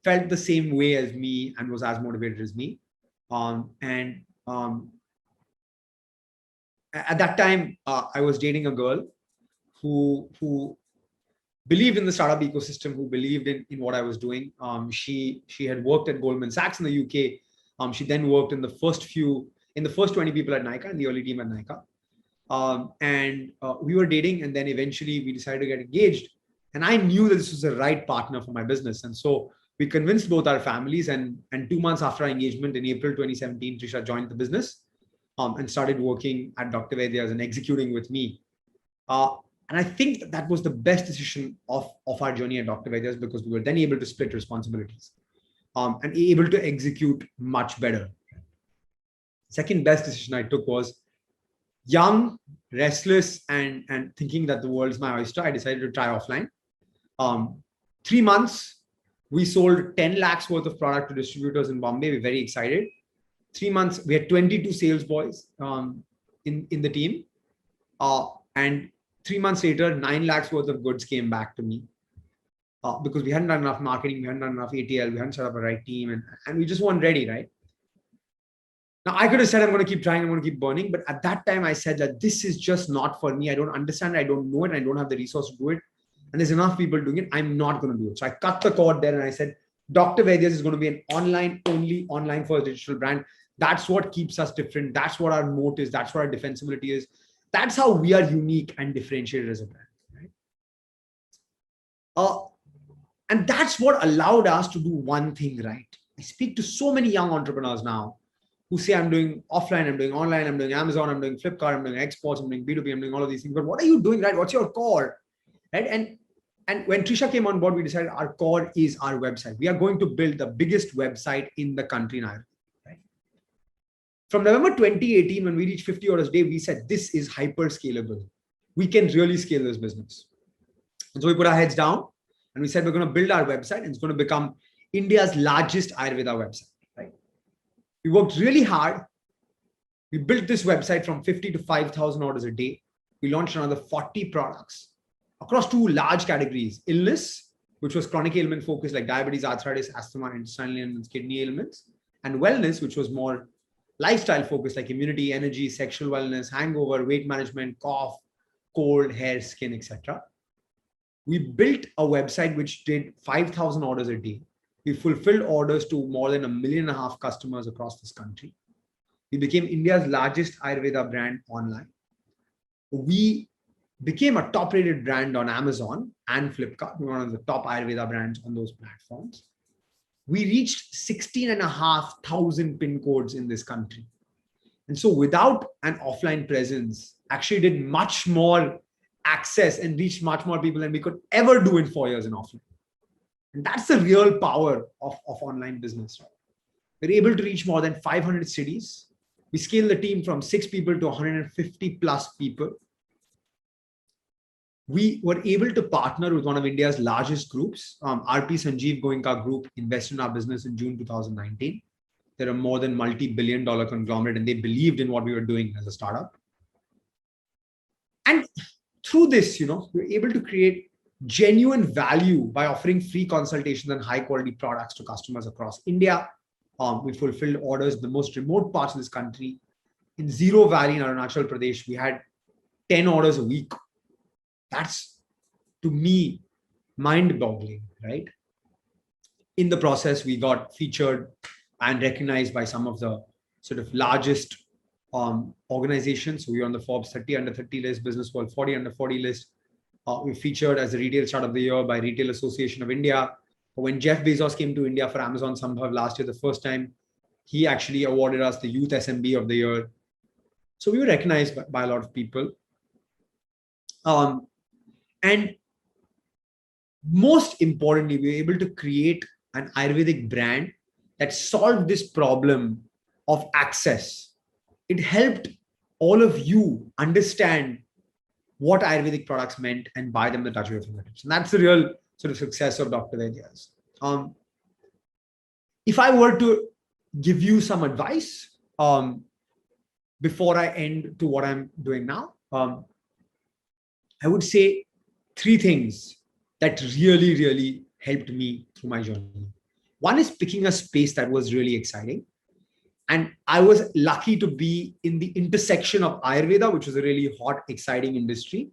felt the same way as me and was as motivated as me. At that time, I was dating a girl who believed in the startup ecosystem, who believed in what I was doing. She had worked at Goldman Sachs in the UK. She then worked in the first 20 people at Nykaa, in the early team at Nykaa. We were dating, and then eventually we decided to get engaged. And I knew that this was the right partner for my business. And so we convinced both our families, and 2 months after our engagement in April 2017, Trisha joined the business. and started working at Dr. Vaidya's and executing with me. And I think that was the best decision of our journey at Dr. Vaidya's, because we were then able to split responsibilities and able to execute much better. Second best decision I took was, young, restless, and thinking that the world's my oyster, I decided to try offline. 3 months, we sold 10 lakhs worth of product to distributors in Bombay. We're very excited. 3 months, we had 22 sales boys in the team. And 3 months later, 9 lakhs worth of goods came back to me because we hadn't done enough marketing, we hadn't done enough ATL, we hadn't set up a right team, and we just weren't ready, right? Now, I could have said, I'm going to keep trying, I'm going to keep burning. But at that time, I said that this is just not for me. I don't understand, I don't know it, I don't have the resource to do it. And there's enough people doing it. I'm not going to do it. So I cut the cord there and I said, Dr. Vaidya's is going to be an online first digital brand. That's what keeps us different. That's what our moat is. That's what our defensibility is. That's how we are unique and differentiated as a brand. Right? And that's what allowed us to do one thing right. I speak to so many young entrepreneurs now who say, I'm doing offline, I'm doing online, I'm doing Amazon, I'm doing Flipkart, I'm doing exports, I'm doing B2B, I'm doing all of these things. But what are you doing, right? What's your core? Right? And when Trisha came on board, we decided our core is our website. We are going to build the biggest website in the country now. Right? From November 2018, when we reached 50 orders a day, we said, this is hyper scalable. We can really scale this business. And so we put our heads down and we said, we're going to build our website and it's going to become India's largest Ayurveda website. Right? We worked really hard. We built this website from 50 to 5,000 orders a day. We launched another 40 products across 2 large categories: illness, which was chronic ailment focused like diabetes, arthritis, asthma, intestinal ailments, kidney ailments, and wellness, which was more lifestyle focused like immunity, energy, sexual wellness, hangover, weight management, cough, cold, hair, skin, etc. We built a website which did 5,000 orders a day. We fulfilled orders to more than 1.5 million customers across this country. We became India's largest Ayurveda brand online. We became a top-rated brand on Amazon and Flipkart. We were one of the top Ayurveda brands on those platforms. We reached 16,500 pin codes in this country. And so without an offline presence, actually did much more access and reached much more people than we could ever do in 4 years in offline. And that's the real power of online business. Right? We're able to reach more than 500 cities. We scaled the team from 6 people to 150 plus people. We were able to partner with one of India's largest groups. RP Sanjeev Goenka Group invested in our business in June 2019. They're a more than multi-billion-dollar conglomerate, and they believed in what we were doing as a startup. And through this, we were able to create genuine value by offering free consultations and high-quality products to customers across India. We fulfilled orders in the most remote parts of this country. In Zero Valley in Arunachal Pradesh, we had 10 orders a week. That's, to me, mind-boggling, right? In the process, we got featured and recognized by some of the sort of largest organizations. So we were on the Forbes 30 under 30 list, Business World 40 under 40 list. We featured as a retail start of the year by Retail Association of India. When Jeff Bezos came to India for Amazon Sambhav last year, the first time, he actually awarded us the Youth SMB of the Year. So we were recognized by a lot of people. And most importantly, we were able to create an Ayurvedic brand that solved this problem of access. It helped all of you understand what Ayurvedic products meant and buy them the touch of your fingertips. And that's the real sort of success of Dr. Vaidya's. If I were to give you some advice before I end to what I'm doing now, I would say 3 things that really, really helped me through my journey. One is picking a space that was really exciting. And I was lucky to be in the intersection of Ayurveda, which was a really hot, exciting industry,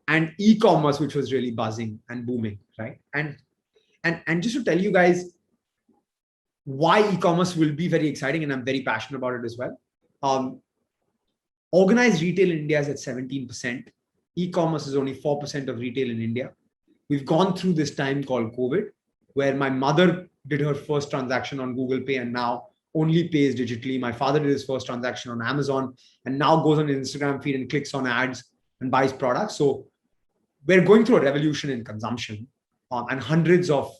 and e-commerce, which was really buzzing and booming, right? And just to tell you guys why e-commerce will be very exciting, and I'm very passionate about it as well. Organized retail in India is at 17%. E-commerce is only 4% of retail in India. We've gone through this time called COVID, where my mother did her first transaction on Google Pay, and now only pays digitally. My father did his first transaction on Amazon and now goes on his Instagram feed and clicks on ads and buys products. So we're going through a revolution in consumption, and hundreds of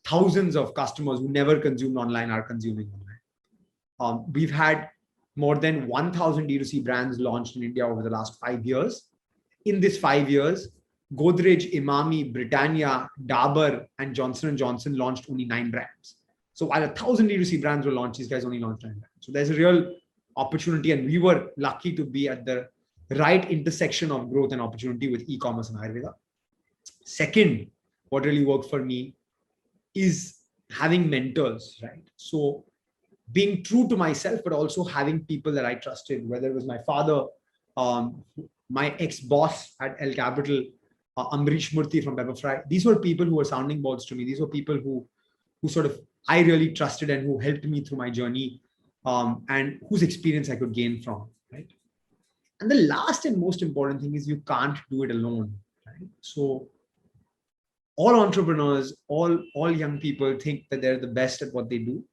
thousands of customers who never consumed online are consuming online. We've had more than 1,000 D2C brands launched in India over the last 5 years. In this 5 years, Godrej, Imami, Britannia, Dabur, and Johnson & Johnson launched only 9 brands. So while 1,000 D2C brands were launched, these guys only launched 9 brands. So there's a real opportunity, and we were lucky to be at the right intersection of growth and opportunity with e-commerce and Ayurveda. Second, what really worked for me is having mentors, right? So being true to myself, but also having people that I trusted, whether it was my father, my ex-boss at El Capital, Amrish Murthy from Pepperfry. These were people who were sounding boards to me. These were people who sort of I really trusted and who helped me through my journey, and whose experience I could gain from, right? And the last and most important thing is you can't do it alone, right? So all entrepreneurs, all young people think that they're the best at what they do,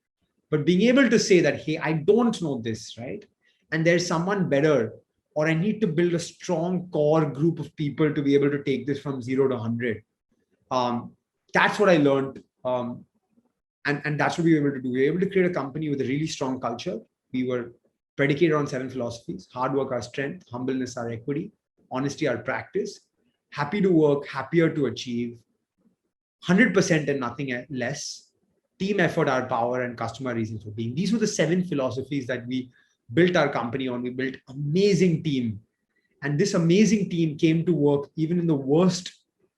but being able to say that, hey, I don't know this, right? And there's someone better, or I need to build a strong core group of people to be able to take this from 0 to 100. That's what I learned. And that's what we were able to do. We were able to create a company with a really strong culture. We were predicated on 7 philosophies: hard work, our strength; humbleness, our equity; honesty, our practice; happy to work, happier to achieve; 100% and nothing less; team effort, our power; and customer reasons for being. These were the 7 philosophies that we built our company on. We built an amazing team. And this amazing team came to work even in the worst,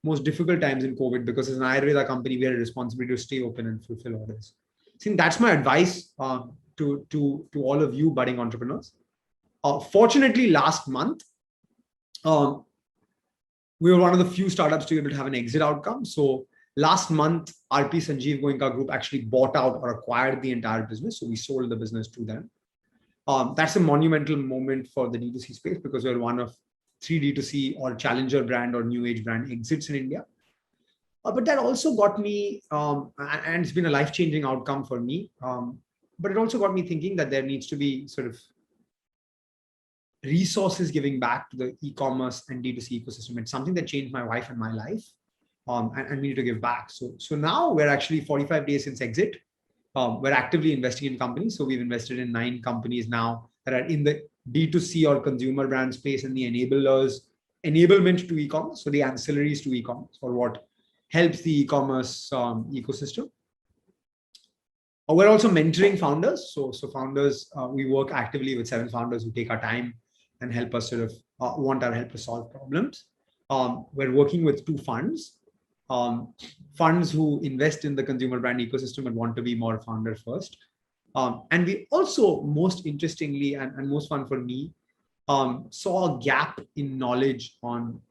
most difficult times in COVID, because as an Ayurveda company, we had a responsibility to stay open and fulfill orders. I think that's my advice to all of you budding entrepreneurs. Fortunately, last month, we were one of the few startups to be able to have an exit outcome. So last month, RP Sanjeev Goenka Group actually bought out or acquired the entire business. So we sold the business to them. That's a monumental moment for the D2C space, because we're one of 3 D2C or challenger brand or new age brand exits in India. But that also got me, and it's been a life-changing outcome for me. But it also got me thinking that there needs to be sort of resources giving back to the e-commerce and D2C ecosystem. It's something that changed my wife and my life, and we need to give back. So now we're actually 45 days since exit. We're actively investing in companies. So we've invested in 9 companies now that are in the D2C or consumer brand space, and the enablement to e-commerce, so the ancillaries to e-commerce, or what helps the e-commerce ecosystem. We're also mentoring founders. So founders, we work actively with 7 founders who take our time and help us sort of want our help to solve problems. We're working with 2 funds. Funds who invest in the consumer brand ecosystem and want to be more founder first. And we also, most interestingly and most fun for me, saw a gap in knowledge on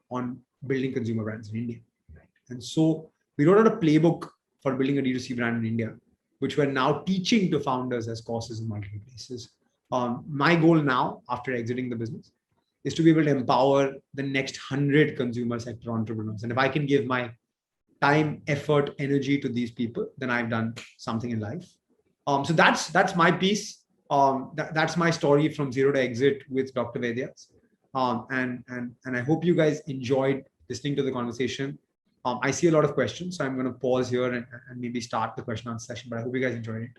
building consumer brands in India. Right? And so we wrote out a playbook for building a D2C brand in India, which we're now teaching to founders as courses in multiple places. My goal now, after exiting the business, is to be able to empower the next 100 consumer sector entrepreneurs. And if I can give my time, effort, energy to these people, then I've done something in life. So that's my piece. That's my story from 0 to exit with Dr. Vaidya. And I hope you guys enjoyed listening to the conversation. I see a lot of questions, so I'm going to pause here and maybe start the question answer session, but I hope you guys enjoyed it.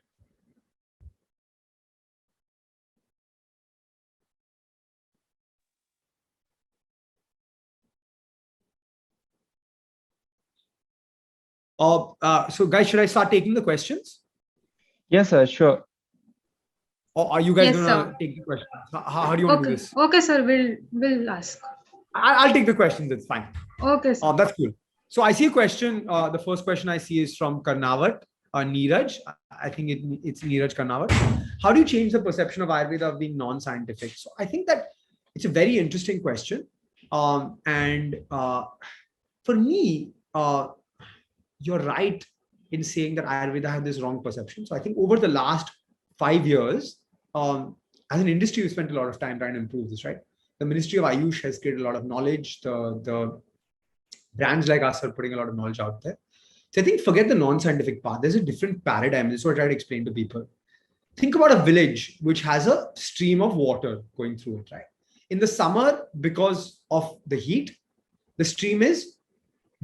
So guys, should I start taking the questions? Yes, sir, sure. Or are you guys Yes, going to sir. take the questions? How do you want to do Okay. this? Okay, sir. We'll ask. I'll take the questions. It's fine. Okay, sir. That's cool. So I see a question. The first question I see is from Karnavat, Neeraj. I think it's Neeraj Karnavat. How do you change the perception of Ayurveda of being non-scientific? So I think that it's a very interesting question. And for me, you're right in saying that Ayurveda had this wrong perception. So I think over the last 5 years, as an industry, we spent a lot of time trying to improve this, right? The Ministry of Ayush has created a lot of knowledge. The brands like us are putting a lot of knowledge out there. So I think forget the non-scientific part. There's a different paradigm. This is what I try to explain to people. Think about a village which has a stream of water going through it, right? In the summer, because of the heat, the stream is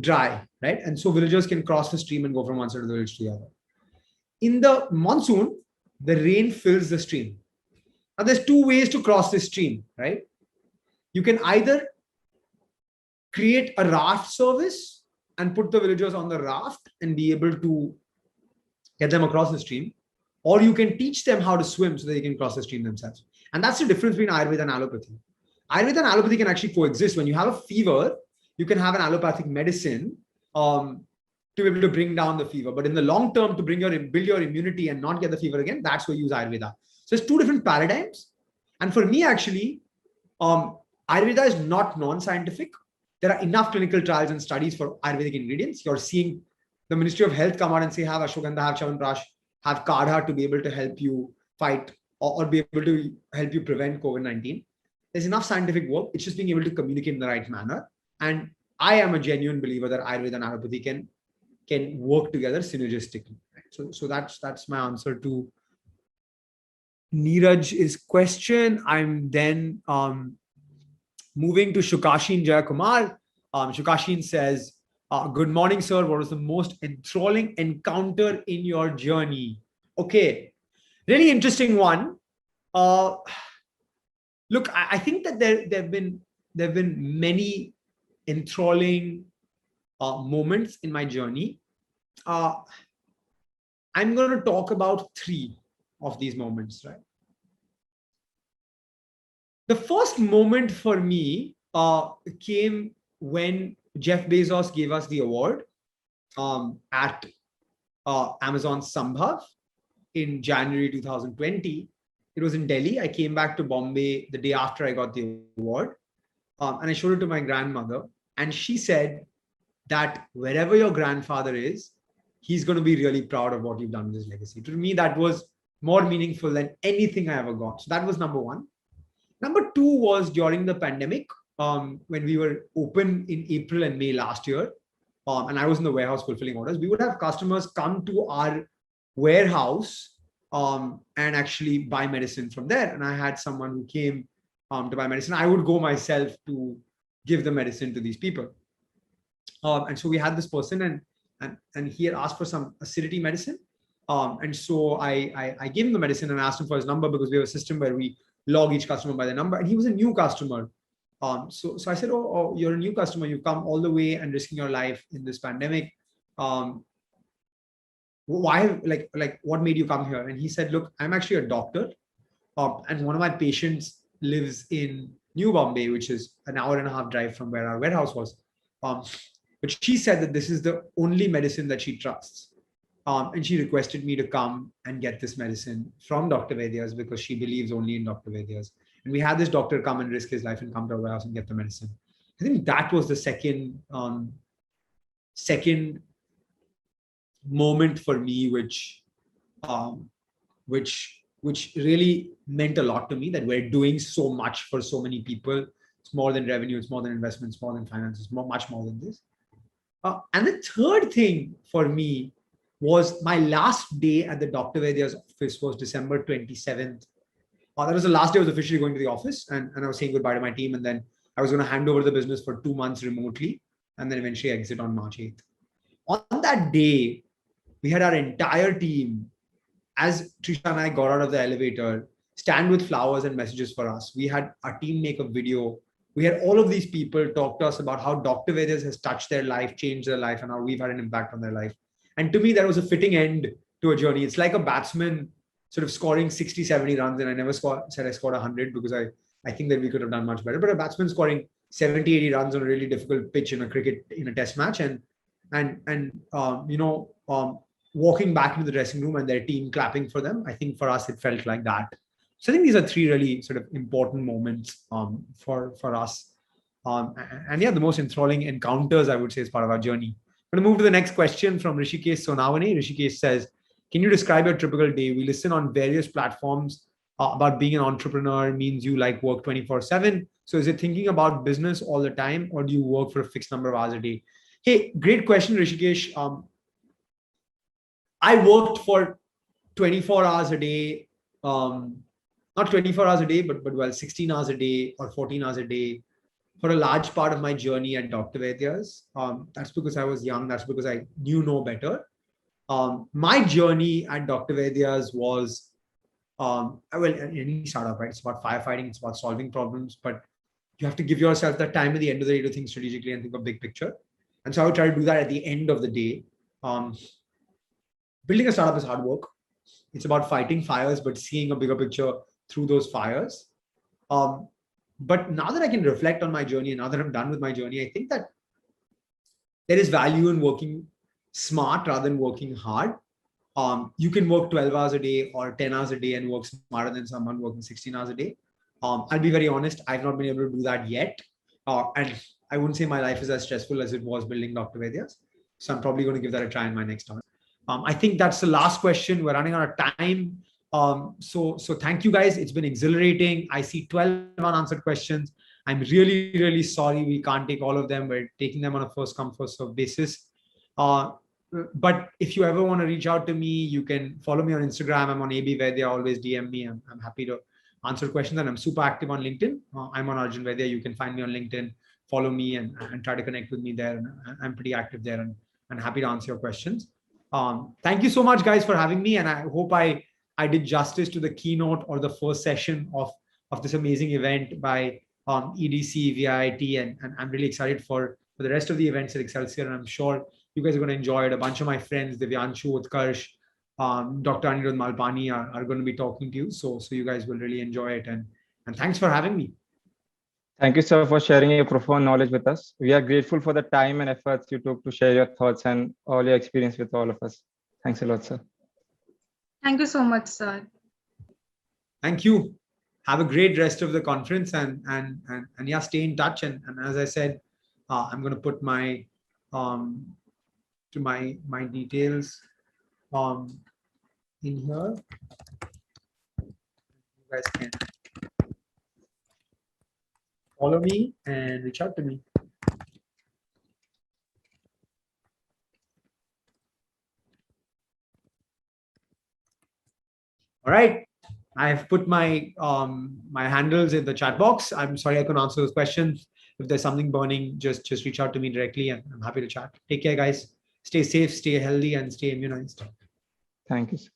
dry, right? And so villagers can cross the stream and go from one side of the village to the other. In the monsoon, the rain fills the stream. Now there's two ways to cross this stream, right? You can either create a raft service and put the villagers on the raft and be able to get them across the stream, or you can teach them how to swim so that they can cross the stream themselves. And that's the difference between Ayurveda and allopathy. Ayurveda and allopathy can actually coexist. When you have a fever, you can have an allopathic medicine to be able to bring down the fever. But in the long term, to build your immunity and not get the fever again, that's where you use Ayurveda. So it's two different paradigms. And for me, actually, Ayurveda is not non-scientific. There are enough clinical trials and studies for Ayurvedic ingredients. You're seeing the Ministry of Health come out and say, have ashwagandha, have chyawanprash, have kadha to be able to help you fight or be able to help you prevent COVID-19. There's enough scientific work. It's just being able to communicate in the right manner. And I am a genuine believer that Ayurveda and allopathy can work together synergistically. Right? So that's my answer to Neeraj's question. I'm then moving to Shukashin Jayakumar. Shukashin says, good morning, sir. What was the most enthralling encounter in your journey? Okay, really interesting one. Look, I think that there have been many enthralling moments in my journey. I'm going to talk about 3 of these moments, right? The first moment for me came when Jeff Bezos gave us the award at Amazon Sambhav in January 2020. It was in Delhi. I came back to Bombay the day after I got the award. And I showed it to my grandmother. And she said that wherever your grandfather is, he's going to be really proud of what you've done with his legacy. To me, that was more meaningful than anything I ever got. So that was number 1. Number 2 was during the pandemic, when we were open in April and May last year, and I was in the warehouse fulfilling orders. We would have customers come to our warehouse and actually buy medicine from there. And I had someone who came to buy medicine. I would go myself to give the medicine to these people. And so we had this person and he had asked for some acidity medicine. And so I gave him the medicine and asked him for his number because we have a system where we log each customer by their number. And he was a new customer. So I said, oh, you're a new customer. You've come all the way and risking your life in this pandemic. Why, like, what made you come here? And he said, look, I'm actually a doctor. And one of my patients lives in New Bombay, which is an hour and a half drive from where our warehouse was. But she said that this is the only medicine that she trusts. And she requested me to come and get this medicine from Dr. Vaidya's because she believes only in Dr. Vaidya's. And we had this doctor come and risk his life and come to our warehouse and get the medicine. I think that was the second moment for me, which really meant a lot to me, that we're doing so much for so many people. It's more than revenue, it's more than investments, more than finance, it's much more than this. And the third thing for me was my last day at the Dr. Vaidya's office was December 27th. That was the last day I was officially going to the office, and I was saying goodbye to my team. And then I was going to hand over the business for 2 months remotely and then eventually exit on March 8th. On that day, we had our entire team, as Trisha and I got out of the elevator, stand with flowers and messages for us. We had our team make a video. We had all of these people talk to us about how Dr. Vaidya's has touched their life, changed their life, and how we've had an impact on their life. And to me, that was a fitting end to a journey. It's like a batsman sort of scoring 60, 70 runs. And I never said I scored 100 because I think that we could have done much better. But a batsman scoring 70, 80 runs on a really difficult pitch in a cricket, in a test match, and walking back into the dressing room and their team clapping for them. I think for us, it felt like that. So I think these are 3 really sort of important moments for us. And yeah, the most enthralling encounters, I would say, is part of our journey. I'm going to move to the next question from Rishikesh Sonavane. Rishikesh says, can you describe your typical day? We listen on various platforms about being an entrepreneur means you like work 24/7. So is it thinking about business all the time, or do you work for a fixed number of hours a day? Hey, great question, Rishikesh. I worked for 24 hours a day, not 24 hours a day, but well, 16 hours a day or 14 hours a day for a large part of my journey at Dr. Vaidya's. That's because I was young. That's because I knew no better. My journey at Dr. Vaidya's was, well, any startup, right? It's about firefighting. It's about solving problems, but you have to give yourself that time at the end of the day to think strategically and think of big picture. And so I would try to do that at the end of the day. Building a startup is hard work. It's about fighting fires, but seeing a bigger picture through those fires. But now that I can reflect on my journey and now that I'm done with my journey, I think that there is value in working smart rather than working hard. You can work 12 hours a day or 10 hours a day and work smarter than someone working 16 hours a day. I'll be very honest, I've not been able to do that yet. And I wouldn't say my life is as stressful as it was building Dr. Vaidya's. So I'm probably going to give that a try in my next time. I think that's the last question. We're running out of time. So thank you guys. It's been exhilarating. I see 12 unanswered questions. I'm really, really sorry we can't take all of them. We're taking them on a first come, first serve basis. But if you ever want to reach out to me, you can follow me on Instagram. I'm on AB Vaidya. Always DM me. I'm happy to answer questions, and I'm super active on LinkedIn. I'm on Arjun Vaidya. You can find me on LinkedIn, follow me and try to connect with me there. And I'm pretty active there and happy to answer your questions. Thank you so much, guys, for having me. And I hope I did justice to the keynote or the first session of this amazing event by EDC, VIIT. And I'm really excited for the rest of the events at Excelsior. And I'm sure you guys are going to enjoy it. A bunch of my friends, Divyanshu, Utkarsh, Dr. Anirudh Malpani are going to be talking to you. So you guys will really enjoy it. And thanks for having me. Thank you, sir, for sharing your profound knowledge with us. We are grateful for the time and efforts you took to share your thoughts and all your experience with all of us. Thanks a lot, sir. Thank you so much, sir. Thank you. Have a great rest of the conference and yeah, stay in touch. And as I said, I'm going to put my my details in here. You guys can follow me and reach out to me. All right. I've put my my handles in the chat box. I'm sorry I couldn't answer those questions. If there's something burning, just reach out to me directly and I'm happy to chat. Take care, guys. Stay safe, stay healthy, and stay immunized. Thank you, sir.